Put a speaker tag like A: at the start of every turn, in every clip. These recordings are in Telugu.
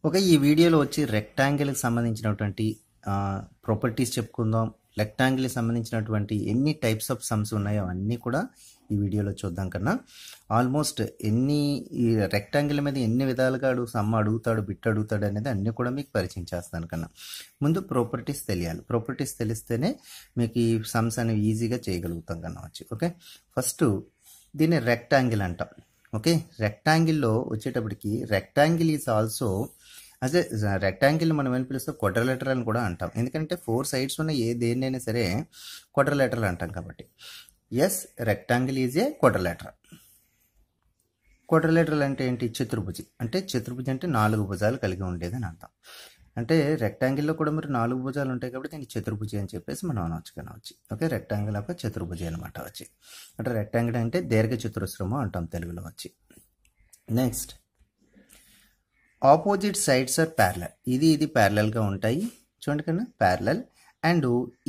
A: ఓకే. ఈ వీడియోలో వచ్చి రెక్టాంగిల్‌కి సంబంధించినటువంటి ప్రాపర్టీస్ చెప్పుకుందాం. రెక్టాంగిల్‌కి సంబంధించినటువంటి ఎన్ని టైప్స్ ఆఫ్ సమ్స్ ఉన్నాయో అన్నీ కూడా ఈ వీడియోలో చూద్దాం కన్నా. ఆల్మోస్ట్ ఈ రెక్టాంగిల్ మీద ఎన్ని విధాలుగా సమ్ అడుగుతాడు, బిట్ అడుగుతాడు అనేది అన్నీ కూడా మీకు పరిచయం చేస్తాను కన్నా. ముందు ప్రాపర్టీస్ తెలియాలి. ప్రాపర్టీస్ తెలిస్తేనే మీకు ఈ సమ్స్ అనేవి ఈజీగా చేయగలుగుతాం కన్నా వచ్చి. ఓకే. ఫస్ట్ దీన్ని రెక్టాంగిల్ అంటాం. ఓకే. రెక్టాంగిల్లో వచ్చేటప్పటికి రెక్టాంగిల్ ఈజ్ ఆల్సో అదే రెక్టాంగిల్ మనం ఏం పిలుస్తాం క్వాడ్రిలేటరల్ అని కూడా అంటాం. ఎందుకంటే 4 సైడ్స్ ఉన్న దేన్నైనా సరే క్వాడ్రిలేటరల్ అంటాం కాబట్టి. Yes, rectangle is a quadrilateral. Quadrilateral అంటే ఏంటి? చతుర్భుజి. అంటే చతుర్భుజి అంటే 4 భుజాలు కలిగి ఉండేది అని అర్థం. అంటే రెక్టాంగిల్లో కూడా మరి 4 భుజాలు ఉంటాయి కాబట్టి దీనికి చతుర్భుజి అని చెప్పేసి మనం అనవచ్చు. ఓకే. రెక్టాంగిల్ ఒక చతుర్భుజి అనమాట వచ్చి. అంటే రెక్టాంగిల్ అంటే దీర్ఘ చతురస్రము అంటాం తెలుగులో వచ్చి. Next, opposite sides are parallel. ఇది ప్యారలల్గా ఉంటాయి చూడండి కన్నా. Parallel and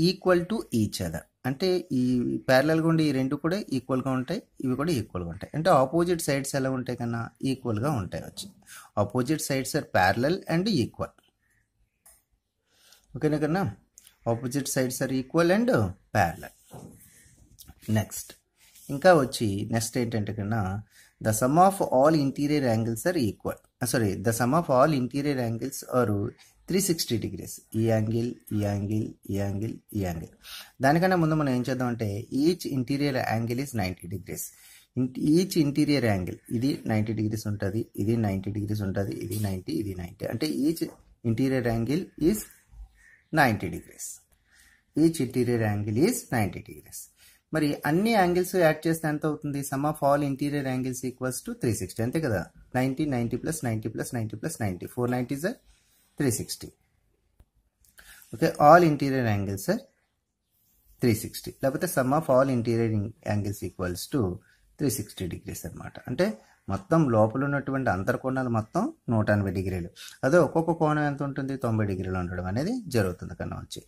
A: equal to each other. అంటే ఈ ప్యారలల్గా ఉండే ఈ రెండు కూడా ఈక్వల్గా ఉంటాయి, ఇవి కూడా ఈక్వల్గా ఉంటాయి. అంటే ఆపోజిట్ సైడ్స్ ఎలా ఉంటాయి కన్నా? ఈక్వల్గా ఉంటాయి వచ్చి. Opposite sides are parallel and equal. ఓకేనా కన్నా? Opposite sides are equal and parallel. Next ఇంకా వచ్చి నెక్స్ట్ ఏంటంటే కన్నా, the sum of all interior angles are equal. The sum of all interior angles are 360 degrees. ఈ యాంగిల్, ఈ యాంగిల్, ఈ యాంగిల్, ఈ యాంగిల్. దానికన్నా ముందు మనం ఏం చేద్దాం అంటే each interior angle is 90 degrees. Each interior angle ఇది 90 degrees ఉంటుంది, ఇది 90 degrees ఉంటుంది, ఇది 90, ఇది 90. అంటే each interior angle is 90 degrees. Each interior angle is 90 degrees. మరి అన్ని యాంగిల్స్ యాడ్ చేస్తే ఎంత అవుతుంది? Some of all interior angles equals to 360. అంతే కదా. 90, 90 plus 90 plus 90 plus 90, 490 is 360. Okay. All interior angles 360. లేకపోతే some of all interior angles equals to 360 degrees అనమాట. అంటే మొత్తం లోపల ఉన్నటువంటి అంతర్కోణాలు మొత్తం 180 degrees. అదే ఒక్కొక్క కోణం ఎంత ఉంటుంది? 90 degrees ఉండడం అనేది జరుగుతుంది కన్నా వచ్చి.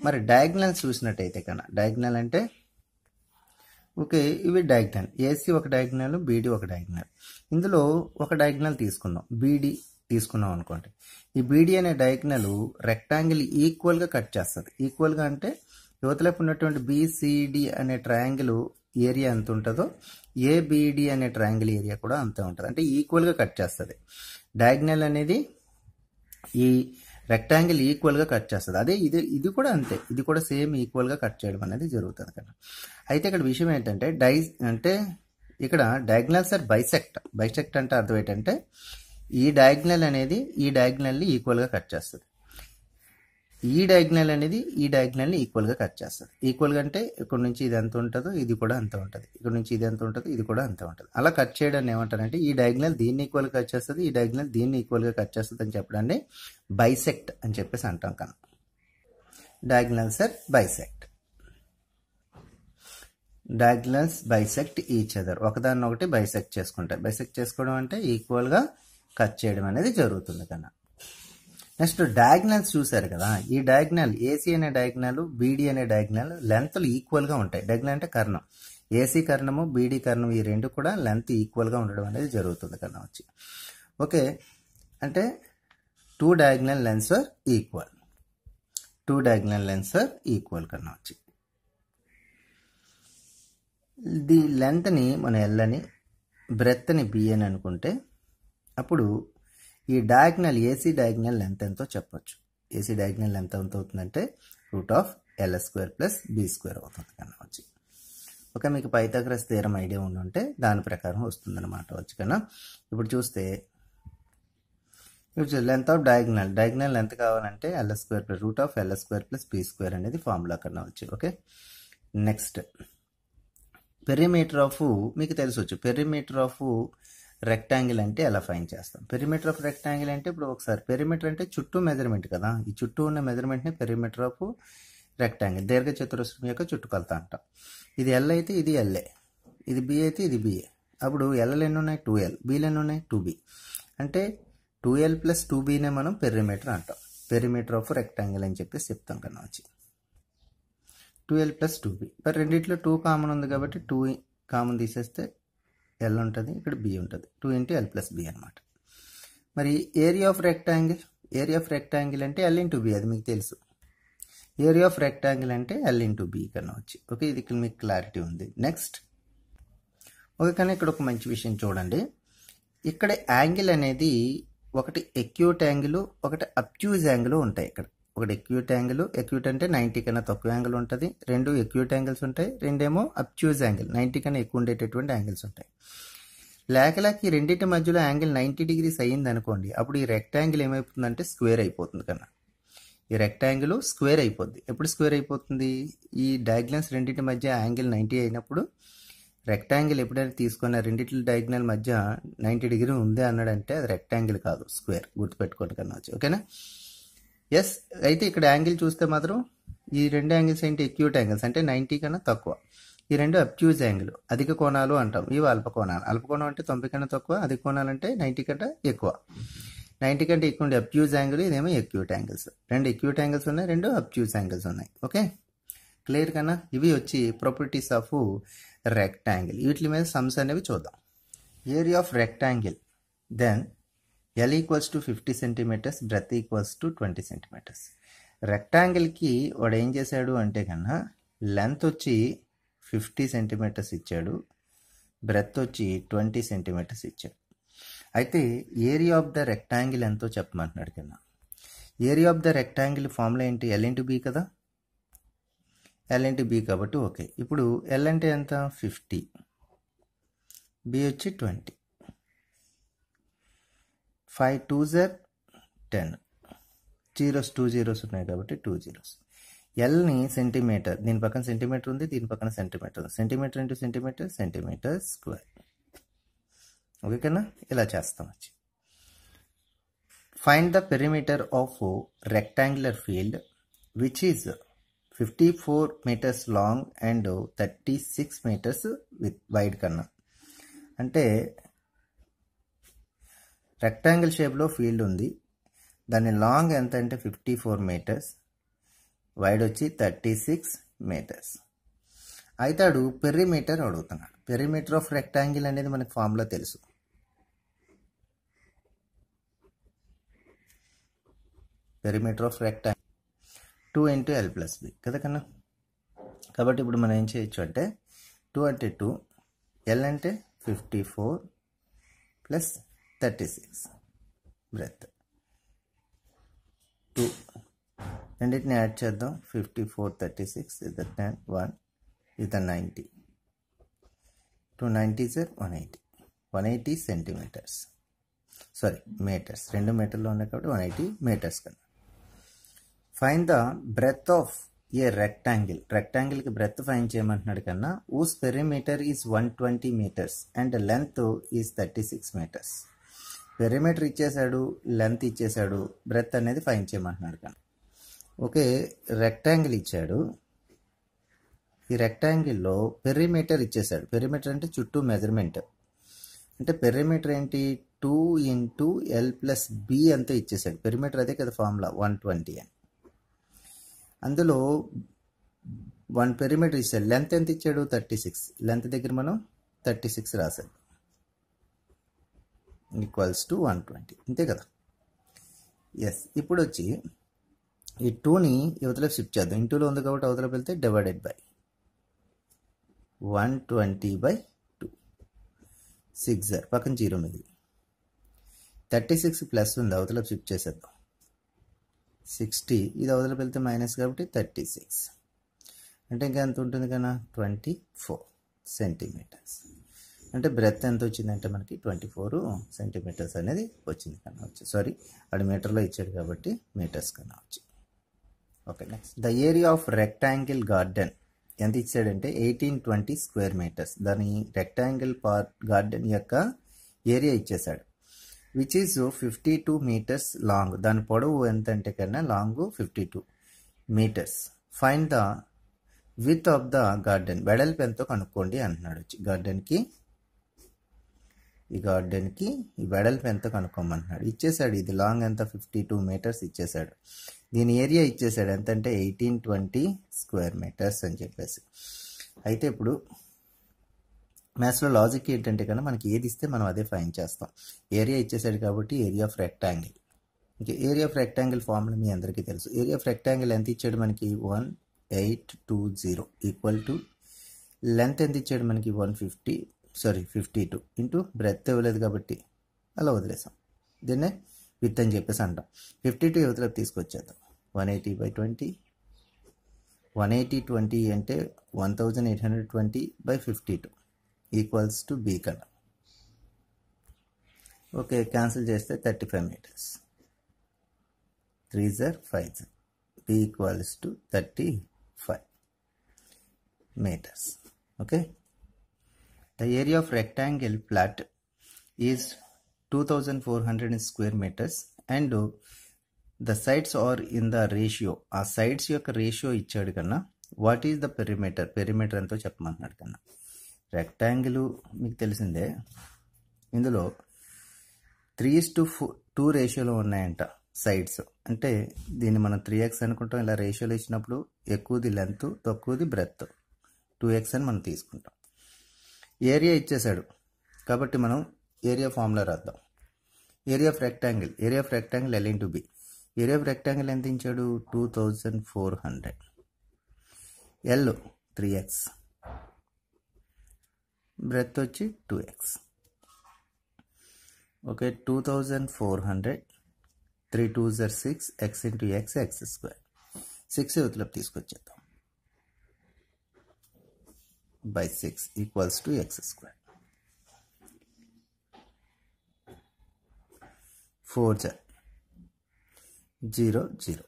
A: మరి డయాగ్నల్ చూసినట్టయితే కన్నా, డయాగ్నల్ అంటే ఓకే, ఇవి డయాగ్నల్. ఏసీ ఒక డయాగ్నల్, బీడీ ఒక డయాగ్నల్. ఇందులో ఒక డయాగ్నల్ తీసుకుందాం, బీడీ తీసుకున్నాం అనుకోండి. ఈ బీడీ అనే డయాగ్నల్ రెక్టాంగిల్ ఈక్వల్గా కట్ చేస్తుంది. ఈక్వల్గా అంటే యువతలైపు ఉన్నటువంటి బీసీడి అనే ట్రయాంగిల్ ఏరియా ఎంత ఉంటుందో ఏబిడి అనే ట్రయాంగిల్ ఏరియా కూడా అంతే ఉంటుంది. అంటే ఈక్వల్గా కట్ చేస్తుంది. డయాగ్నల్ అనేది ఈ రెక్టాంగిల్ ఈక్వల్గా కట్ చేస్తుంది. అదే ఇది కూడా అంతే, ఇది కూడా సేమ్ ఈక్వల్గా కట్ చేయడం అనేది జరుగుతుంది కదా. అయితే ఇక్కడ విషయం ఏంటంటే అంటే ఇక్కడ డయాగ్నల్స్ ఆర్ బైసెక్ట్. బైసెక్ట్ అంటే అర్థం ఏంటంటే ఈ డయాగ్నల్ అనేది ఈ డయాగ్నల్ని ఈక్వల్గా కట్ చేస్తుంది, ఈ డయాగ్నల్ అనేది ఈ డయాగ్నల్ని ఈక్వల్గా కట్ చేస్తుంది. ఈక్వల్గా అంటే ఇక్కడ నుంచి ఇది ఎంత ఉంటుందో ఇది కూడా అంతే ఉంటుంది, ఇక్కడ నుంచి ఇది ఎంత ఉంటుందో ఇది కూడా అంతే ఉంటుంది. అలా కట్ చేయడాన్ని ఏమంటారంటే ఈ డయాగ్నల్ దీన్ని ఈక్వల్గా కట్ చేస్తుంది, ఈ డయాగ్నల్ దీన్ని ఈక్వల్గా కట్ చేస్తుంది అని చెప్పడాన్ని బైసెక్ట్ అని చెప్పేసి అంటాం కన్నా. Diagonals are bisect. Diagonals bisect each other. ఒకదాన్ని బైసెక్ట్ చేసుకుంటాయి. బైసెక్ట్ చేసుకోవడం అంటే ఈక్వల్గా కట్ చేయడం అనేది జరుగుతుంది కన్నా. నెక్స్ట్ డయాగ్నల్స్ చూసారు కదా. ఈ డయాగ్నల్ ఏసీ అనే డయాగ్నల్, బీడీ అనే డయాగ్నల్ లెంత్లు ఈక్వల్గా ఉంటాయి. డయాగ్నల్ అంటే కర్ణం. ఏసీ కర్ణము, బీడీ కర్ణం ఈ రెండు కూడా లెంత్ ఈక్వల్గా ఉండడం అనేది జరుగుతుంది కన్నా వచ్చి. ఓకే. అంటే 2 diagonal lengths are equal. 2 diagonal lengths are equal కన్నా వచ్చి. ది లెంత్ని మన ఎల్ అని, బ్రెత్ని బి అని అనుకుంటే అప్పుడు ఈ డయాగ్నల్ ఏసీ డయాగ్నల్ లెంత్ ఎంతో చెప్పొచ్చు. ఏసీ డయాగ్నల్ లెంత్ ఎంత అవుతుందంటే √L² ప్లస్ B² అవుతుంది కన్నా వచ్చి. ఓకే. మీకు పైథాగరస్ థీరం ఐడియా ఉండుంటే దాని ప్రకారం వస్తుందన్నమాట వచ్చి కన్నా. ఇప్పుడు చూస్తే లెంత్ ఆఫ్ డయాగ్నల్ లెంత్ కావాలంటే L² plus √L² plus B² అనేది ఫార్ములా కన్నా వచ్చి. ఓకే. నెక్స్ట్ పెరిమీటర్ ఆఫ్ మీకు తెలిసొచ్చు. పెరిమీటర్ ఆఫ్ రెక్టాంగిల్ అంటే ఎలా ఫైండ్ చేస్తాం? పెరిమీటర్ ఆఫ్ రెక్టాంగిల్ అంటే ఇప్పుడు ఒకసారి పెరిమీటర్ అంటే చుట్టూ మెజర్మెంట్ కదా. ఈ చుట్టూ ఉన్న మెజర్మెంట్ని పెరిమీటర్ ఆఫ్ రెక్టాంగిల్, దీర్ఘ చతురస్రం యొక్క చుట్టుకొలత అంటాం. ఇది ఎల్ అయితే ఇది ఎల్ఏ, ఇది బి అయితే ఇది బిఏ. అప్పుడు ఎల్ఎల్ ఎన్ని ఉన్నాయి? 2L. బీలు ఎన్ని ఉన్నాయి? 2B. అంటే 2L ప్లస్ 2Bనే మనం పెరిమీటర్ అంటాం. పెరిమీటర్ ఆఫ్ రెక్టాంగిల్ అని చెప్పేసి చెప్తాం కన్నా వచ్చి. 2L plus 2B. మరి రెండిట్లో 2 కామన్ ఉంది కాబట్టి 2 కామన్ తీసేస్తే ఎల్ ఉంటుంది, ఇక్కడ బి ఉంటుంది. 2 × L ప్లస్ బి అనమాట. మరి ఏరియా ఆఫ్ రెక్టాంగిల్ అంటే ఎల్ ఇంటూ బి, అది మీకు తెలుసు. ఏరియా ఆఫ్ రెక్టాంగిల్ అంటే ఎల్ ఇంటూ బి కన్నా వచ్చి. ఓకే, ఇది ఇక్కడ మీకు క్లారిటీ ఉంది. నెక్స్ట్ ఓకే, కానీ ఇక్కడ ఒక మంచి విషయం చూడండి. ఇక్కడ యాంగిల్ అనేది ఒకటి ఎక్యూట్ యాంగిల్, ఒకటి అబ్ట్యూజ్ యాంగిల్ ఉంటాయి. ఇక్కడ ఒకటి ఎక్యూట్ అంటే 90 కన్నా తక్కువ యాంగిల్ ఉంటుంది, రెండు ఎక్యూట్ యాంగిల్స్ ఉంటాయి, రెండేమో అబ్ట్యూజ్ యాంగిల్ 90 కన్నా ఎక్కువ ఉండేటటువంటి యాంగిల్స్ ఉంటాయి. లేక ఈ రెండింటి మధ్యలో యాంగిల్ 90 డిగ్రీస్ అయ్యింది అనుకోండి, అప్పుడు ఈ రెక్టాంగిల్ ఏమైపోతుందంటే స్క్వేర్ అయిపోతుంది కన్నా. ఈ రెక్టాంగిల్ స్క్వేర్ అయిపోద్ది. ఎప్పుడు స్క్వేర్ అయిపోతుంది? ఈ డయాగ్నల్స్ రెండింటి మధ్య యాంగిల్ 90 అయినప్పుడు. రెక్టాంగిల్ ఎప్పుడైనా తీసుకున్న రెండింటి డయాగ్నల్ మధ్య 90 డిగ్రీ ఉంది అన్నాడంటే అది రెక్టాంగిల్ కాదు, స్క్వేర్. గుర్తుపెట్టుకోండి కన్నా వచ్చి. ఓకేనా? ఎస్. అయితే ఇక్కడ యాంగిల్ చూస్తే మాత్రం ఈ రెండు యాంగిల్స్ ఏంటి? ఎక్యూట్ యాంగిల్స్, అంటే 90 కన్నా తక్కువ. ఈ రెండు అబ్ట్యూజ్ యాంగిల్, అధిక కోణాలు అంటాం. ఇవి అల్ప కోణాలు. అల్ప కోణం అంటే 90 కన్నా తక్కువ, అధిక కోణాలు అంటే 90 కంటే ఎక్కువ. 90 కంటే ఎక్కువ ఉండే అబ్ట్యూజ్ యాంగిల్, ఇదేమో ఎక్యూట్ యాంగిల్స్. రెండు ఎక్యూట్ యాంగిల్స్ ఉన్నాయి, రెండు అబ్ట్యూజ్ యాంగిల్స్ ఉన్నాయి. ఓకే, క్లియర్ కన్నా? ఇవి వచ్చి ప్రాపర్టీస్ ఆఫ్ రెక్టాంగిల్. వీటి మీద సమ్స్ అనేవి చూద్దాం. Area of rectangle, then L equals to 50 centimetres, breadth equals to 20 centimetres. రెక్టాంగిల్కి వాడు ఏం చేశాడు అంటే కన్నా లెంత్ వచ్చి 50 సెంటీమీటర్స్ ఇచ్చాడు, బ్రెత్ వచ్చి 20 సెంటీమీటర్స్ ఇచ్చాడు. అయితే ఏరియా ఆఫ్ ద రెక్టాంగిల్ ఎంతో చెప్పమంటున్నాడు కన్నా. Area of the rectangle formula ఏంటి? L ఇంటూ బి కదా. L ఇంటూ బి కాబట్టి ఓకే. ఇప్పుడు L అంటే ఎంత? 50, బి వచ్చి 20. 5 2s are 10, జీరోస్ 2 zeros ఉన్నాయి కాబట్టి 2 zeros. ఎల్ని సెంటీమీటర్, దీని పక్కన సెంటీమీటర్ ఉంది, దీని పక్కన సెంటీమీటర్ ఉంది. Centimetre into centimetre, centimetre square. Okay కన్నా? ఇలా చేస్తాం వచ్చి. Find the perimeter of rectangular field which is 54 meters long and 36 meters width wide కన్నా. అంటే రెక్టాంగిల్ షేప్లో ఫీల్డ్ ఉంది, దాని లాంగ్ ఎంత అంటే 54 meters, వైడ్ వచ్చి 36 meters. అయితే అడు పెరిమీటర్ అడుగుతున్నాడు. పెరిమీటర్ ఆఫ్ రెక్టాంగిల్ అనేది మనకు ఫార్ములా తెలుసు. Perimeter of rectangle 2 into L plus B కదా కన్నా. కాబట్టి ఇప్పుడు మనం ఏం చేయొచ్చు అంటే 2 అంటే 2, L అంటే 54 ప్లస్ 36 బ్రెత్ 2. రెండింటిని యాడ్ చేద్దాం. 54 36 is the 10, 1 is the 90. 2 90s are 180 centimetres, sorry metres. 2 మీటర్లో ఉన్నాయి కాబట్టి 180 మీటర్స్ కన్నా. Find the breadth of a rectangle. రెక్టాంగిల్కి బ్రెత్ ఫైండ్ చేయమంటున్నాడు కన్నా. Whose perimeter is 120 meters and length is 36 meters. Perimeter ఇచ్చేసాడు, లెంత్ ఇచ్చేసాడు, బ్రెత్ అనేది ఫైండ్ చేయమంటున్నాడు కన్నా. ఓకే, రెక్టాంగిల్ ఇచ్చాడు. ఈ రెక్టాంగిల్లో పెరిమీటర్ ఇచ్చేసాడు. పెరిమీటర్ అంటే చుట్టూ మెజర్మెంట్. అంటే పెరిమీటర్ ఏంటి? 2 into L plus B అంతా ఇచ్చేసాడు. పెరిమీటర్ అదే కదా ఫార్ములా, 120 అని. అందులో 1 పెరిమీటర్ ఇచ్చాడు. లెంత్ ఎంత ఇచ్చాడు? 36. లెంత్ దగ్గర మనం 36 రాశాడు, ఈక్వల్స్ టు 120. అంతే కదా. ఎస్. ఇప్పుడు వచ్చి ఈ 2ని యువతలో షిఫ్ట్ చేద్దాం. ఇంటూలో ఉంది కాబట్టి అవతలకు వెళ్తే డివైడెడ్ బై 120/2. 6 పక్కన 0 మిగిలి 36 ప్లస్ ఉంది, అవతలకు షిఫ్ట్ చేసేద్దాం. 60, ఇది అవతలకు వెళ్తే మైనస్ కాబట్టి 36. అంటే ఇంకా ఎంత ఉంటుంది కన్నా? 24 సెంటీమీటర్స్. అంటే బ్రెత్ ఎంత వచ్చిందంటే మనకి 24 సెంటీమీటర్స్ అనేది వచ్చింది కన్నా వచ్చి. సారీ, అది మీటర్లో ఇచ్చాడు కాబట్టి మీటర్స్ కన్నా వచ్చి. Okay, next the area of rectangle garden ఎంత ఇచ్చాడంటే 1820 square meters. దాని రెక్టాంగిల్ గార్డెన్ యొక్క ఏరియా ఇచ్చేసాడు. Which is 52 meters long. దాని పొడవు ఎంత అంటే కన్నా long 52 meters. Find the with of the garden. వెడల్పు ఎంతో కనుక్కోండి అంటున్నాడు వచ్చి. ఈ గార్డెన్కి ఈ వెడల్పు ఎంత కనుక్కోమంటున్నాడు. ఇచ్చేసాడు. ఇది లాంగ్ ఎంత? 52 meters ఇచ్చేసాడు. దీని ఏరియా ఇచ్చేసాడు ఎంత అంటే 1820 square meters అని చెప్పేసి. అయితే ఇప్పుడు మ్యాథ్స్లో లాజిక్ ఏంటంటే కన్నా మనకి ఏది ఇస్తే మనం అదే ఫైండ్ చేస్తాం. ఏరియా ఇచ్చేసాడు కాబట్టి ఏరియా ఆఫ్ రెక్టాంగిల్. ఇంకా ఏరియా ఆఫ్ రెక్టాంగిల్ ఫార్ములా మీ అందరికీ తెలుసు. ఏరియా ఆఫ్ రెక్టాంగిల్ ఎంత ఇచ్చాడు మనకి 1820 ఈక్వల్ టు లెంత్ ఎంత ఇచ్చాడు మనకి 52 ఇంటూ బ్రెత్ ఇవ్వలేదు కాబట్టి అలా వదిలేసాం. దీన్నే విత్ అని చెప్పేసి అంటాం. 52 యువతలకు తీసుకొచ్చేద్దాం. 180/20 180/20 అంటే 1820/52 ఈక్వల్స్ టు బి కన్నా. ఓకే, క్యాన్సిల్ చేస్తే 35 metres. 3s are 5s. B equals to 35 meters. Okay. The area of rectangle flat is 2400 square meters and the sides are in the ratio. ఆ sides యొక్క రేషియో ఇచ్చాడు కన్నా. What is the perimeter? Perimeter ఎంతో చెప్పమంటున్నాడు కన్నా. రెక్టాంగిల్ మీకు తెలిసిందే, ఇందులో 3:2 రేషియోలో ఉన్నాయంట సైడ్స్. అంటే దీన్ని మనం 3x అనుకుంటాం. ఇలా రేషియోలో ఇచ్చినప్పుడు ఎక్కువది లెంత్, తక్కువది బ్రెత్, 2x అని మనం తీసుకుంటాం. ఏరియా ఇచ్చేసాడు కాబట్టి మనం ఏరియా ఫార్ములా రాద్దాం. Area of rectangle L into B. Area of rectangle ఎంత ఇచ్చాడు? 2400. ఎల్ 3x, బ్రెత్ వచ్చి 2x. Okay, 2400 3 2s are 6, x into x square. 6 యువతలకు తీసుకొచ్చేద్దాం. by 6 equals to x square. 4 0 0.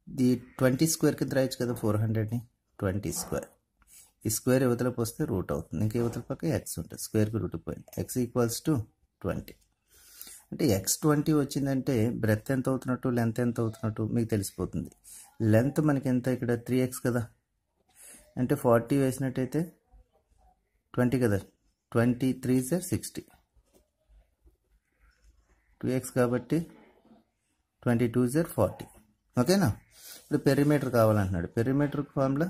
A: The 20 square కింద రాయొచ్చు కదా 400ని. 20 స్క్వేర్. ఈ స్క్వేర్ యువతలకు వస్తే రూట్ అవుతుంది. ఇంకా యువతల పక్క ఎక్స్ ఉంటుంది. స్క్వేర్కి రూట్ పోయింది. X equals to 20. అంటే x20 వచ్చిందంటే బ్రెత్ ఎంత అవుతున్నట్టు, లెంత్ ఎంత అవుతున్నట్టు మీకు తెలిసిపోతుంది. లెంత్ మనకి ఎంత ఇక్కడ 3x కదా, అంటే 40 వేసినట్టయితే 20 కదా, 23s are 60. 2x కాబట్టి 22s are 40. ఓకేనా? ఇప్పుడు పెరిమీటర్ కావాలంటున్నాడు. Perimeter formula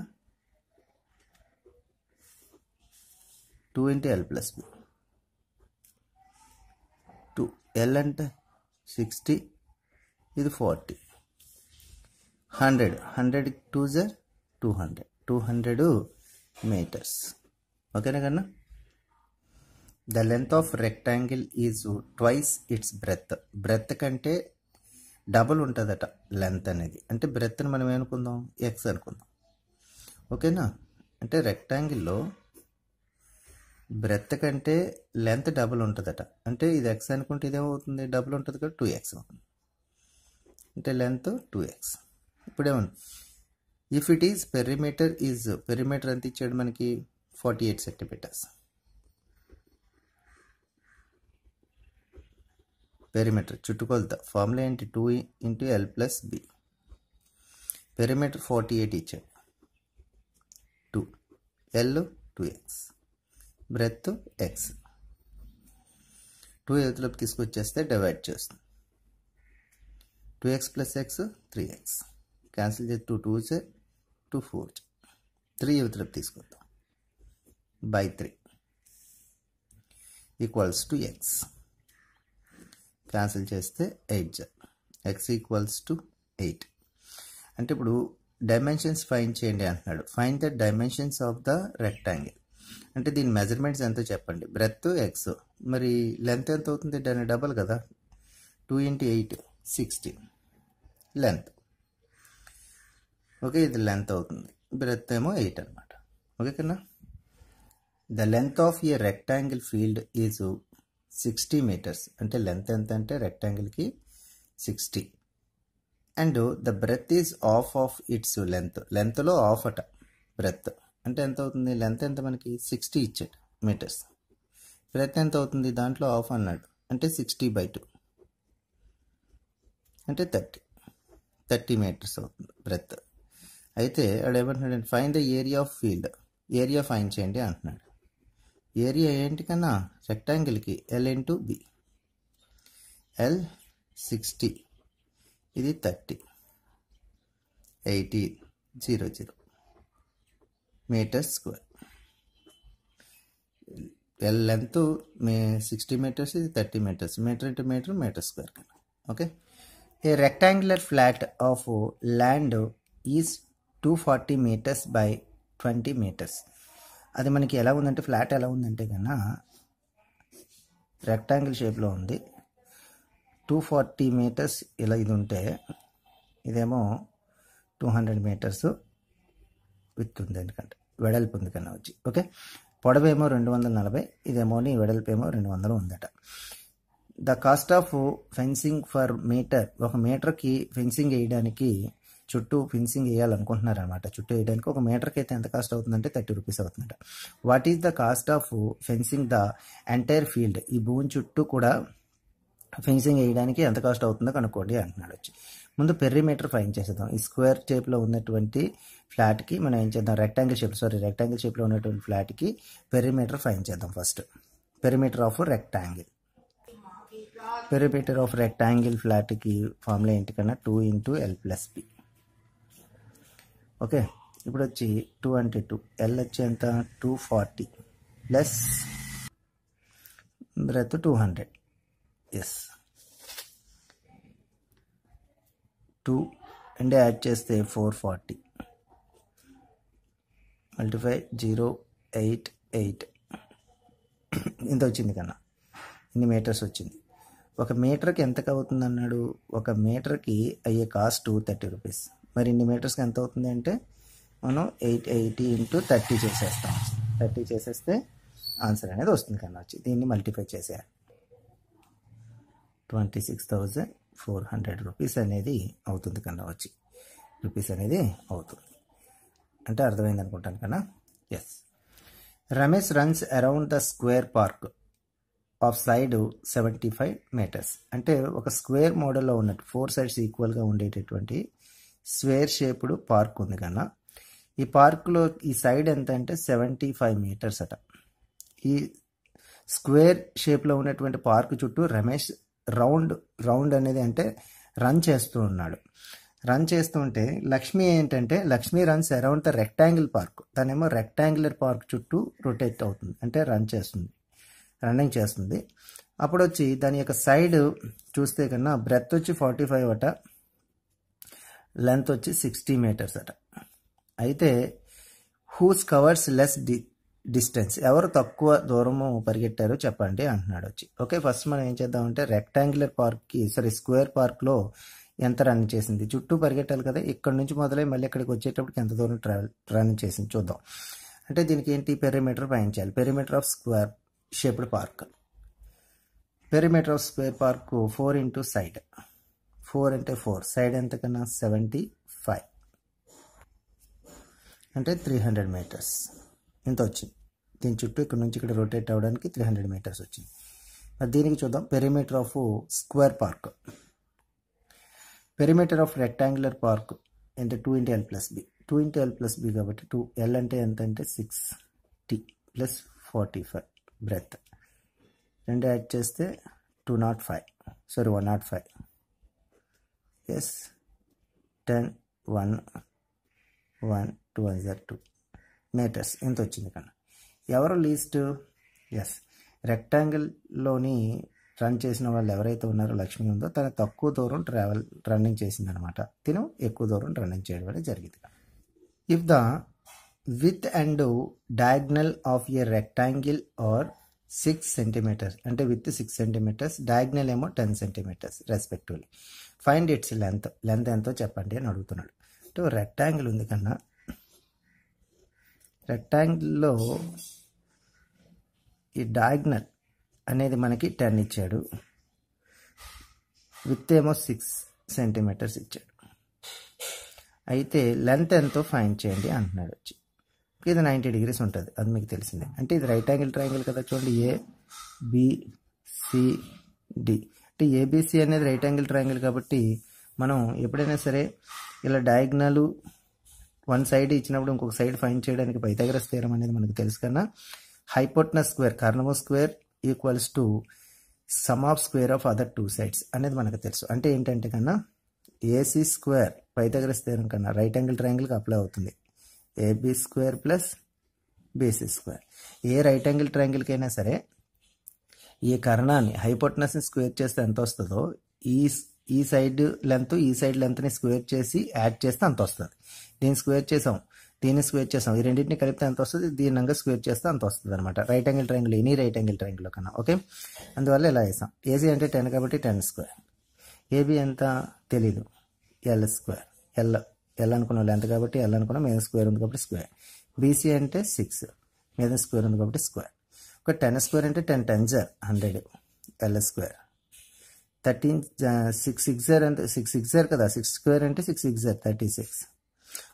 A: 2 × L + B. L అంటే 60, ఇది 40, 100 2s are 200 meters. ఓకేనా కన్నా? The length of rectangle is twice its breadth. Breadth కంటే డబుల్ ఉంటుందట లెంత్ అనేది. అంటే బ్రెత్ని మనం ఏమనుకుందాం? ఎక్స్ అనుకుందాం. ఓకేనా? అంటే రెక్టాంగిల్లో బ్రెత్ కంటే లెంత్ డబుల్ ఉంటుందట. అంటే ఇది ఎక్స్ అనుకుంటే ఇదేమవుతుంది? డబుల్ ఉంటుంది కదా, 2x అవుతుంది. అంటే లెంత్ 2x. ఇప్పుడేమన్నా ఇఫ్ ఇట్ ఈజ్ పెరిమీటర్ ఎంత ఇచ్చాడు మనకి? 48 సెంటీమీటర్స్. పెరిమీటర్ చుట్టుకొలత ఫార్ములా ఏంటి? 2 × L + B. పెరిమీటర్ 48 ఇచ్చాడు. 2 L 2x, బ్రెత్ x. 2 యువతలకు తీసుకొచ్చేస్తే డివైడ్ చేస్తుంది. 2x + x 3x. క్యాన్సిల్ చేసి 2 2s 2 4. 3 యువతలకు తీసుకొద్దాం. by 3 equals to x. Cancel చేస్తే 8 x ఈక్వల్స్ టు 8. అంటే ఇప్పుడు డైమెన్షన్స్ ఫైండ్ చేయండి అంటున్నాడు. Find the dimensions of the rectangle. అంటే దీని మెజర్మెంట్స్ ఎంతో చెప్పండి. బ్రెత్ ఎక్స్, మరి లెంత్ ఎంత అవుతుంది? దాని డబల్ కదా, 2 × 8 16 లెంత్. ఓకే, ఇది లెంత్ అవుతుంది. బ్రెత్ ఏమో 8 అనమాట. ఓకే కన్నా? The length of a rectangle field is 60 meters. అంటే లెంత్ ఎంత అంటే రెక్టాంగిల్కి 60. And the breadth is half its length. లెంత్లో ఆఫ్ అట బ్రెత్. అంటే ఎంత అవుతుంది? లెంత్ ఎంత మనకి? 60 ఇచ్చాడు మీటర్స్. బ్రెత్ ఎంత అవుతుంది? దాంట్లో ఆఫ్ అన్నాడు. అంటే 60/2 అంటే 30 మీటర్స్ అవుతుంది బ్రెత్. అయితే వాడు ఏమంటున్నాడు? Find the area of field. Area find చేయండి అంటున్నాడు. ఏరియా ఏంటి కన్నా? రెక్టాంగిల్కి L × B. L 60, ఇది 30, 80 0 0 metre square. L length 60 meters, ఇది 30 meters, metre into metre, metre square కన్నా. Okay. A rectangular flat of land is 240 meters by 20 meters. అది మనకి ఎలా ఉందంటే ఫ్లాట్ ఎలా ఉందంటే కన్నా రెక్టాంగిల్ షేప్లో ఉంది. 240 meters ఇలా ఇది ఉంటే ఇదేమో 200 meters విత్ ఉంది, ఎందుకంటే వెడల్పు ఉంది కన్నా వచ్చి. ఓకే. పొడవేమో 240, ఇదేమోని వెడల్పేమో 200 ఉందట. The cost of fencing per metre, ఒక మీటర్కి ఫెన్సింగ్ వేయడానికి చుట్టూ ఫెన్సింగ్ వేయాలనుకుంటున్నారు అనమాట. చుట్టూ వేయడానికి ఒక మీటర్కి అయితే ఎంత కాస్ట్ అవుతుందంటే 30 rupees అవుతుందట. What is the cost of fencing the entire field, ఈ భూమి చుట్టూ కూడా ఫెన్సింగ్ వేయడానికి ఎంత కాస్ట్ అవుతుందో కనుక్కోండి అంటున్నాడు వచ్చి. ముందు పెరిమీటర్ ఫైన్ చేసేద్దాం. ఈ స్క్వేర్ షేప్లో ఉన్నటువంటి ఫ్లాట్కి మనం ఏం చేద్దాం, రెక్టాంగిల్ షేప్లో ఉన్నటువంటి ఫ్లాట్కి పెరిమీటర్ ఫైన్ చేద్దాం. ఫస్ట్ పెరిమీటర్ ఆఫ్ రెక్టాంగిల్ ఫ్లాట్కి ఫార్ములా ఏంటి కన్నా 2 into L plus B. Okay. ఇప్పుడు వచ్చి 2 అంటే 2, L వచ్చి ఎంత 240 plus breadth 200. Yes 2 and add చేస్తే 440 మల్టిఫై 088 ఇంత వచ్చింది కన్నా. ఇన్ని మీటర్స్ వచ్చింది. ఒక మీటర్కి ఎంతకు అవుతుంది అన్నాడు. ఒక మీటర్కి అయ్యే కాస్ట్ 30 rupees. మరి ఇన్ని మీటర్స్కి ఎంత అవుతుంది అంటే మనం 880 into 30 చేసేస్తాం. 30 చేసేస్తే ఆన్సర్ అనేది వస్తుంది కన్నా వచ్చి. దీన్ని మల్టిఫై చేసేయాలి. 26,400 rupees అనేది అవుతుంది కన్నా వచ్చి. రూపీస్ అనేది అవుతుంది అంటే అర్థమైంది అనుకుంటాను కన్నా. Yes. Ramesh runs around the square park of side 75 meters. అంటే ఒక స్క్వేర్ మోడల్లో ఉన్నట్టు 4 sides ఈక్వల్గా ఉండేటటువంటి స్క్వేర్ షేప్డ్ పార్క్ ఉంది కన్నా. ఈ పార్క్లో ఈ సైడ్ ఎంత అంటే 75 meters అట. ఈ స్క్వేర్ షేప్లో ఉన్నటువంటి పార్క్ చుట్టూ రమేష్ రౌండ్ అనేది అంటే రన్ చేస్తూ ఉన్నాడు. రన్ చేస్తుంటే లక్ష్మి ఏంటంటే Lakshmi runs around the rectangle park. తనేమో రెక్టాంగులర్ పార్క్ చుట్టూ రొటేట్ అవుతుంది అంటే రన్నింగ్ చేస్తుంది. అప్పుడు వచ్చి దాని యొక్క సైడ్ చూస్తే కన్నా బ్రెత్ వచ్చి 45 అట, లెంత్ వచ్చి 60 meters అట. అయితే హూస్ కవర్స్ లెస్ డిస్టెన్స్, ఎవరు తక్కువ దూరము పరిగెట్టారో చెప్పండి అంటున్నాడు వచ్చి. ఓకే. ఫస్ట్ మనం ఏం చేద్దామంటే స్క్వేర్ పార్క్లో ఎంత రన్ చేసింది, చుట్టూ పరిగెట్టాలి కదా. ఇక్కడ నుంచి మొదలై మళ్ళీ ఇక్కడికి వచ్చేటప్పటికి ఎంత దూరం రన్ చేసింది చూద్దాం. అంటే దీనికి ఏంటి పెరిమీటర్ ఫైండ్ చేయాలి. Perimeter of square shaped park, perimeter of square park 4 into side. 4 అంటే 4, సైడ్ ఎంత కన్నా 75 అంటే 300 meters ఇంత వచ్చింది. దీని చుట్టూ ఇక్కడ నుంచి ఇక్కడ రొటేట్ అవ్వడానికి 300 meters వచ్చింది. మరి దీనికి చూద్దాం perimeter of square park. Perimeter of rectangular park అంటే 2 into L plus B. 2 into L plus B కాబట్టి 2L అంటే ఎంత అంటే 60 plus 45 బ్రెత్. 2 యాడ్ చేస్తే 105 ఎస్ 10 1 1 2 2 meters ఎంత వచ్చింది కన్నా. ఎవరు లీస్ట్? ఎస్ రెక్టాంగిల్లోని రన్ చేసిన వాళ్ళు ఎవరైతే ఉన్నారో లక్ష్మి ఉందో తను తక్కువ దూరం రన్నింగ్ చేసిందనమాట. తిను ఎక్కువ దూరం రన్నింగ్ చేయడం అనేది జరిగింది. If the width and diagonal of a rectangle are 6 centimeters అంటే విత్ 6 centimeters, డయాగ్నల్ ఏమో 10 centimeters respectively. Find its length ఎంతో చెప్పండి అని అడుగుతున్నాడు. అంటే రెక్టాంగిల్ ఉంది కన్నా, రెక్టాంగిల్లో ఈ డయాగ్నల్ అనేది మనకి 10 ఇచ్చాడు, విత్ ఏమో 6 centimeters ఇచ్చాడు. అయితే లెంత్ ఎంతో ఫైండ్ చేయండి అంటున్నాడు వచ్చి. ఇది 90 degrees ఉంటుంది, అది మీకు తెలిసిందే. అంటే ఇది రైట్ యాంగిల్ ట్రయాంగిల్ కదా చూడండి, ABCD. అంటే ABC అనేది రైట్ యాంగిల్ ట్రయాంగిల్ కాబట్టి మనం ఎప్పుడైనా సరే ఇలా డయాగ్నల్ వన్ సైడ్ ఇచ్చినప్పుడు ఇంకొక సైడ్ ఫైండ్ చేయడానికి పైథాగరస్ థియరం అనేది మనకు తెలుసు కన్నా. హైపోటెనస్ స్క్వేర్ కర్ణము square equals to sum of square of other 2 sides అనేది మనకు తెలుసు. అంటే ఏంటంటే కన్నా ఏసీ స్క్వేర్ పైథాగరస్ థియరం కన్నా రైట్ యాంగిల్ ట్రయాంగిల్కి అప్లై అవుతుంది. AB² plus base square. A right angle ట్రయాంగిల్కి అయినా సరే ఈ కర్ణాన్ని హైపోటెనస్ని స్క్వేర్ చేస్తే ఎంత వస్తుందో ఈ సైడ్ లెంత్ ఈ సైడ్ లెంత్ని స్క్వేర్ చేసి యాడ్ చేస్తే అంత వస్తుంది. దీన్ని స్క్వేర్ చేసాం, దీన్ని స్క్వేర్ చేసాం, ఈ రెండింటిని కలిపితే ఎంత వస్తుంది, దీన్ని స్క్వేర్ చేస్తే అంత వస్తుంది అనమాట. Right angle triangle any right angle triangle కన్నా. ఓకే, అందువల్ల ఇలా వేసాం. ఏసీ అంటే 10 కాబట్టి 10 స్క్వేర్. ఏబి ఎంత తెలీదు, ఎల్ స్క్వేర్. ఎల్ అనుకున్నాం లెంత్ కాబట్టి ఎల్ అనుకున్నాం, మీద స్క్వేర్ ఉంది కాబట్టి స్క్వేర్. బీసీ అంటే 6, మీద స్క్వేర్ ఉంది కాబట్టి స్క్వేర్. ఒక 10 స్క్వేర్ అంటే 10 10s 100 ఎల్ స్క్వేర్. 13 6 6 అంటే 6 6 కదా, 6 స్క్వేర్ అంటే 6 6 36.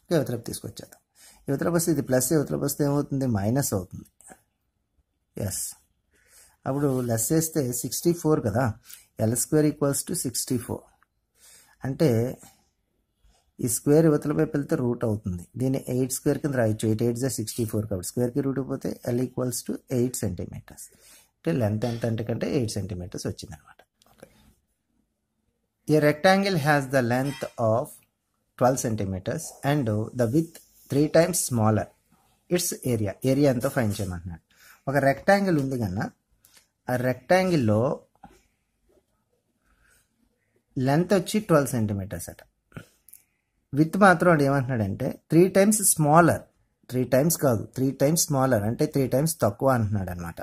A: ఓకే, యువతలకు తీసుకొచ్చేద్దాం. యువతలకు వస్తే ఇది ప్లస్, యువతలకు వస్తే ఏమవుతుంది, మైనస్ అవుతుంది. ఎస్, అప్పుడు లెస్ చేస్తే 64 కదా, ఎల్ స్క్వేర్ ఈక్వల్స్ టు 64. అంటే ఈ స్క్వేర్ యువతల వైపు వెళ్తే రూట్ అవుతుంది. దీన్ని 8 స్క్వేర్ కింద రాయొచ్చు. 8 8 64 కాబట్టి స్క్వేర్కి రూట్ అయిపోతే ఎల్ ఈక్వల్స్ టు 8 సెంటీమీటర్స్. అంటే లెంత్ ఎంత అంటే కంటే 8 సెంటీమీటర్స్ వచ్చిందనమాట. Okay, a rectangle has the length of 12 centimetres and the width 3 times smaller its area. Area ఎంతో ఫైండ్ చేయమంటున్నాడు. ఒక రెక్టాంగిల్ ఉంది కన్నా ఆ రెక్టాంగిల్లో లెంత్ వచ్చి 12 సెంటీమీటర్స్ అట. విత్ మాత్రం వాడు ఏమంటున్నాడంటే 3 times స్మాలర్, 3 times కాదు 3 times స్మాలర్ అంటే 3 times తక్కువ అంటున్నాడు అనమాట.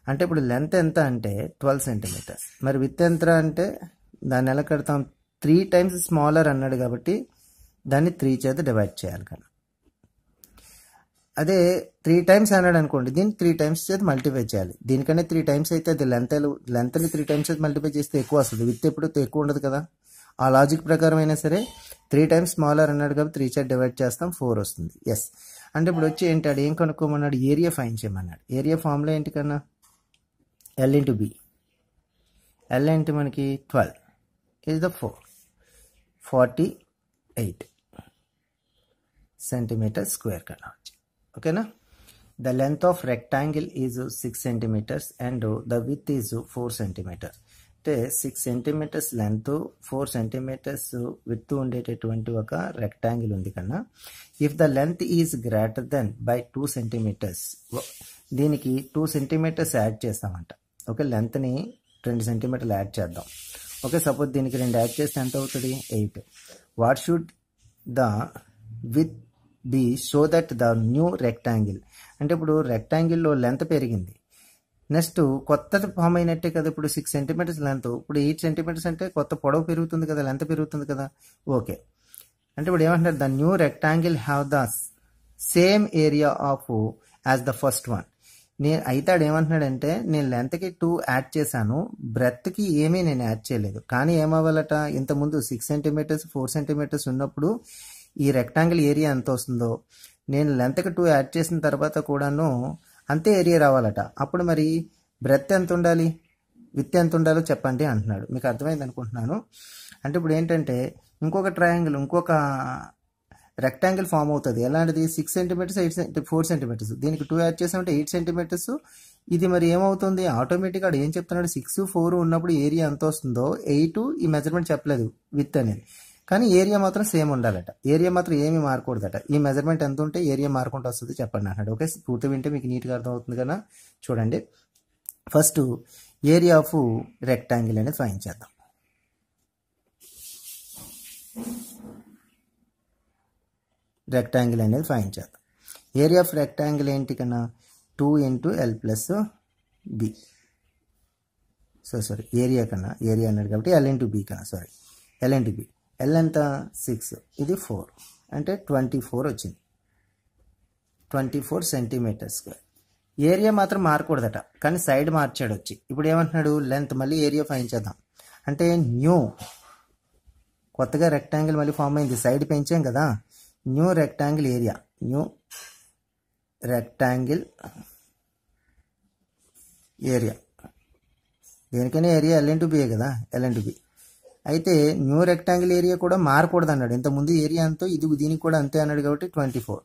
A: అంటే ఇప్పుడు లెంత్ ఎంత అంటే 12 సెంటీమీటర్స్, మరి విత్ ఎంత అంటే దాన్ని ఎలా కడతాం, 3 times స్మాలర్ అన్నాడు కాబట్టి దాన్ని 3 చేత డివైడ్ చేయాలి కదా. అదే 3 times అన్నాడు అనుకోండి, దీన్ని 3 times చేత మల్టిప్లై చేయాలి. దీనికన్నా 3 times అయితే అది లెంత్ని 3 times చేత మల్టిప్లై చేస్తే ఎక్కువ వస్తుంది, విత్ ఎప్పుడు ఎక్కువ ఉండదు కదా. ఆ లాజిక్ ప్రకారం అయినా సరే 3 times స్మాలర్ అన్నాడు కాబట్టి 3 చేత డివైడ్ చేస్తాం, 4 వస్తుంది. ఎస్, అంటే ఇప్పుడు వచ్చి ఏంటాడు, ఏం కనుక్కోమన్నాడు, ఏరియా ఫైండ్ చేయమన్నాడు. ఏరియా ఫార్ములా ఏంటి కన్నా, ఎల్ ఇంటూ బి. ఎల్ అంటే మనకి 12 is the 48 సెంటీమీటర్ స్క్వేర్ కన్నా వచ్చి. ఓకేనా, the length of rectangle is 6 centimetres and the width is 4 centimetre. అంటే 6 సెంటీమీటర్స్ లెంత్, 4 సెంటీమీటర్స్ విత్ ఉండేటటువంటి ఒక రెక్టాంగిల్ ఉంది కన్నా. If the length is greater than by 2 centimetres, దీనికి 2 సెంటీమీటర్స్ యాడ్ చేస్తామంట. ఓకే, లెంత్ని 2 సెంటీమీటర్లు యాడ్ చేద్దాం. ఓకే, సపోజ్ దీనికి 2 యాడ్ చేస్తే ఎంత అవుతుంది, 8. What should the width be so that the new rectangle. అంటే ఇప్పుడు రెక్టాంగిల్లో లెంత్ పెరిగింది, నెక్స్ట్ కొత్తది ఫామ్ అయినట్టే కదా. ఇప్పుడు 6 సెంటీమీటర్స్ లెంత్, ఇప్పుడు 8 సెంటీమీటర్స్ అంటే కొత్త పొడవు పెరుగుతుంది కదా, లెంత్ పెరుగుతుంది కదా. ఓకే, అంటే ఇప్పుడు ఏమంటారు, the new rectangle have the same area of as the first one. అయితే ఆడు ఏమంటున్నాడంటే నేను లెంత్కి 2 యాడ్ చేశాను, బ్రెత్కి ఏమీ నేను యాడ్ చేయలేదు. కానీ ఏమవ్వాలట, ఇంతకుముందు 6 సెంటీమీటర్స్ 4 సెంటీమీటర్స్ ఉన్నప్పుడు ఈ రెక్టాంగిల్ ఏరియా ఎంత వస్తుందో నేను లెంత్కి 2 యాడ్ చేసిన తర్వాత కూడాను అంతే ఏరియా రావాలట. అప్పుడు మరి బ్రెత్ ఎంత ఉండాలి, విత్ ఎంత ఉండాలో చెప్పండి అంటున్నాడు. మీకు అర్థమైంది అనుకుంటున్నాను. అంటే ఇప్పుడు ఏంటంటే ఇంకొక ట్రయాంగిల్, ఇంకొక రెక్టాంగిల్ ఫామ్ అవుతుంది. ఎలాంటిది, 6 సెంటీమీటర్స్ 4 సెంటీమీటర్స్, దీనికి 2 యాడ్ చేసామంటే 8 సెంటీమీటర్స్. ఇది మరి ఏమవుతుంది, ఆటోమేటిక్గా ఏం చెప్తున్నాడు, 6 4 ఉన్నప్పుడు ఏరియా ఎంత వస్తుందో 8 ఈ మెజర్మెంట్ చెప్పలేదు విత్ అనేది, కానీ ఏరియా మాత్రం సేమ్ ఉండాలట. ఏరియా మాత్రం ఏమీ మారకూడదట. ఈ మెజర్మెంట్ ఎంత ఉంటే ఏరియా మారుకుంటూ వస్తుంది చెప్పండి అన్నాడు. ఓకే, పూర్తి వింటే మీకు నీట్గా అర్థమవుతుంది కదా. చూడండి, ఫస్ట్ ఏరియా ఆఫ్ రెక్టాంగిల్ అనేది ఫైండ్ చేద్దాం. రెక్టాంగిల్ అనేది ఫైండ్ చేద్దాం. ఏరియా ఆఫ్ రెక్టాంగిల్ ఏంటి కన్నా, 2 into L plus B. Sorry, area కన్నా, ఏరియా అన్నాడు కాబట్టి L into B కన్నా, sorry L into B. L ఎంత 6, ఇది 4 అంటే 24 వచ్చింది. 24 సెంటీమీటర్ స్క్వేర్. ఏరియా మాత్రం మారకూడదట, కానీ సైడ్ మార్చాడు వచ్చి. ఇప్పుడు ఏమంటున్నాడు, లెంత్ మళ్ళీ ఏరియా ఫైండ్ చేద్దాం. అంటే న్యూ కొత్తగా రెక్టాంగిల్ మళ్ళీ ఫామ్ అయింది, సైడ్ పెంచాం కదా. New rectangle area, new rectangle area, దేనికైనా ఏరియా L into B కదా, L into B. అయితే న్యూ రెక్టాంగిల్ ఏరియా కూడా మారకూడదు అన్నాడు. ఇంతకుముందు ఏరియా అంతా ఇది దీనికి కూడా అంతే అన్నాడు కాబట్టి 24.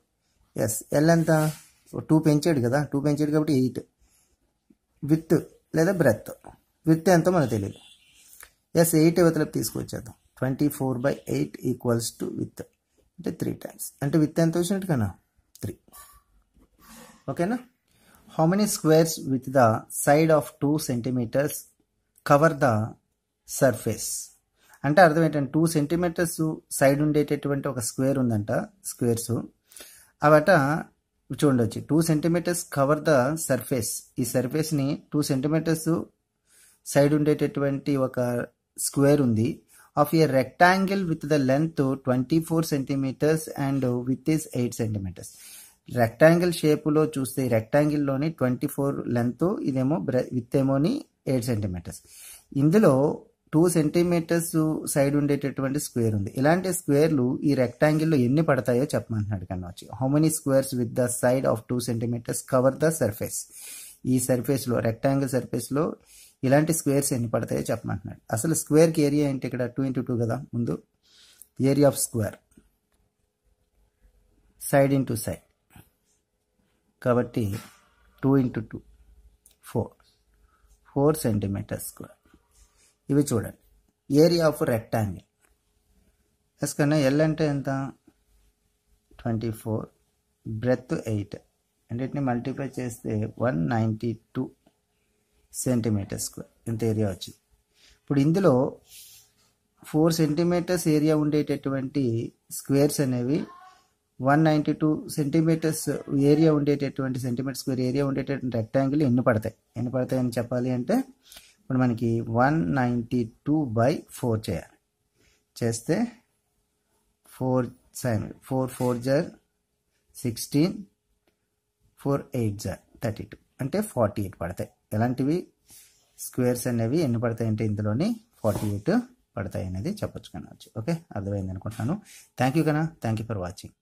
A: ఎస్, ఎల్ ఎంత 2 పెంచాడు కదా, 2 పెంచాడు కాబట్టి 8. విత్ లేదా బ్రెత్, విత్ ఎంతో మనకు తెలియదు. ఎస్, 8 యువతలకు తీసుకొచ్చేద్దాం. 24/8 ఈక్వల్స్ టు విత్ అంటే 3 times. అంటే విత్ ఎంత వచ్చినట్టు కన్నా 3. ఓకేనా. How many squares with the side of 2 centimetres cover the surface అంటే అర్థం ఏంటంటే 2 సెంటీమీటర్స్ సైడ్ ఉండేటటువంటి ఒక స్క్వేర్ ఉందంట, స్క్వేర్స్ అవట చూడొచ్చు. 2 సెంటీమీటర్స్ కవర్ ద సర్ఫేస్, ఈ సర్ఫేస్ని 2 సెంటీమీటర్స్ సైడ్ ఉండేటటువంటి ఒక స్క్వేర్ ఉంది. Of a rectangle with the length 24 centimetres and width is 8 centimetres. Rectangle షేపులో చూస్తే రెక్టాంగిల్లోని 24 లెంత్, ఇదేమో విత్ ఏమోని 8 సెంటీమీటర్స్. ఇందులో 2 సెంటీమీటర్స్ సైడ్ ఉండేటటువంటి స్క్వేర్ ఉంది. ఇలాంటి స్క్వేర్లు ఈ రెక్టాంగిల్లో ఎన్ని పడతాయో చెప్పమంటున్నాడు కన్నా వచ్చి. How many squares with the side of 2 centimetres cover the surface. ఈ సర్ఫేస్లో రెక్టాంగిల్ సర్ఫేస్లో ఇలాంటి స్క్వేర్స్ ఎన్ని పడతాయో చెప్పమంటున్నాడు. అసలు స్క్వేర్కి ఏరియా ఏంటి ఇక్కడ 2 into 2 కదా. ముందు area of square side into side కాబట్టి 2 into 2 4 సెంటీమీటర్ స్క్వేర్. ఇవి చూడండి ఏరియా ఆఫ్ రెక్టాంగిల్. కన్నా ఎల్ అంటే ఎంత 24, బ్రెత్ 8, రెండింటిని మల్టిప్లై చేస్తే 192 సెంటీమీటర్ స్క్వేర్ ఇంత ఏరియా వచ్చింది. ఇప్పుడు ఇందులో 4 సెంటీమీటర్స్ ఏరియా ఉండేటటువంటి స్క్వేర్స్ అనేవి 192 సెంటీమీటర్స్ ఏరియా ఉండేటటువంటి సెంటీమీటర్ స్క్వేర్ ఏరియా ఉండేటటువంటి రెక్టాంగిల్ ఎన్ని పడతాయి అని చెప్పాలి అంటే ఇప్పుడు మనకి 192/4 చేయాలి. చేస్తే 4 4 జర్ 16, 4 8 జర్ 32 అంటే 48 పడతాయి. ఎలాంటివి స్క్వేర్స్ అనేవి ఎన్ని పడతాయి అంటే ఇందులోని 48 పడతాయి అనేది చెప్పొచ్చు కన్నా. ఓకే, అర్థమైంది అనుకుంటున్నాను. థ్యాంక్ యూ కన్నా, థ్యాంక్ యూ ఫర్ వాచింగ్.